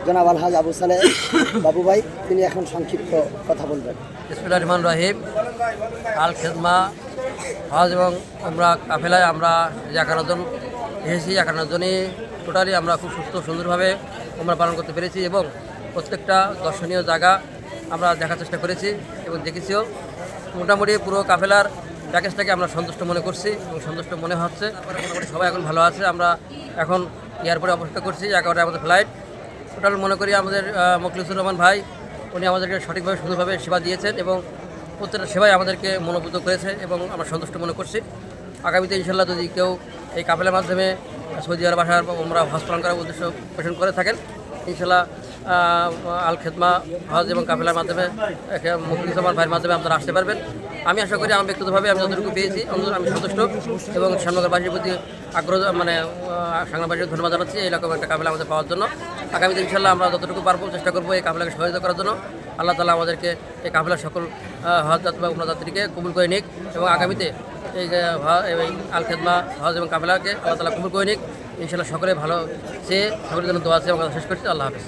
জনাব আলহাজ আবু সালেহ বাবু ভাই, তিনি এখন সংক্ষিপ্ত কথা বলবেন। বিসমিল্লাহির রহমানির রহিম। আল খেদমা হজ এবং উমরা কাফেলায় আমরা যে 11 জন এসেছি, 11 জনই টোটালি আমরা খুব সুস্থ সুন্দরভাবে উমরা পালন করতে পেরেছি এবং প্রত্যেকটা দর্শনীয় জায়গা আমরা দেখার চেষ্টা করেছি এবং দেখেছিও। মোটামুটি পুরো কাফেলার প্যাকেজটাকে আমরা সন্তুষ্ট মনে করছি এবং সন্তুষ্ট মনে হচ্ছে। মোটামুটি সবাই এখন ভালো আছে। আমরা এখন এয়ারপোর্টে অপেক্ষা করছি, 11টায় আমাদের ফ্লাইট। টোটাল মনে করি আমাদের মোখলিসুর রহমান ভাই, উনি আমাদেরকে সঠিকভাবে সুন্দরভাবে সেবা দিয়েছেন এবং প্রত্যেকটা সেবাই আমাদেরকে মনোভূত করেছে এবং আমরা সন্তুষ্ট মনে করছি। আগামীতে ইনশাল্লাহ যদি কেউ এই কাফেলার মাধ্যমে সৌদি আরব আসার আমরা হজ পালন করার উদ্দেশ্য পোষণ করে থাকেন, ইনশাল্লাহ আল খেদমা হজ এবং কাফেলার মাধ্যমে মুখলিসুর রহমান ভাইয়ের মাধ্যমে আপনারা আসতে পারবেন। আমি আশা করি আমার ব্যক্তিগতভাবে আমি যতটুকু পেয়েছি আমি সন্তুষ্ট এবং শ্যামনগরবাসীর প্রতি আগ্রহ সাংবাদিক ধন্যবাদ জানাচ্ছি এইরকম একটা কাফেলা আমাদের পাওয়ার জন্য। আগামীতে ইনশাল্লাহ আমরা যতটুকু পারবো চেষ্টা করবো এই কাফেলাকে সহযোগিতা করার জন্য। আল্লাহ তাআলা আমাদেরকে এই কাফেলার সকল হজ যাত্রী বা উমরা যাত্রীকে কবুল করে নিক এবং আগামীতে এই আল খেদমা হজ এবং কাফেলাকে আল্লাহ তাআলা কবুল করে নিক। ইনশাল্লাহ সকলে ভালো চেয়ে সকলের জন্য দোয়া আছে এবং শেষ করছি। আল্লাহ হাফেজ।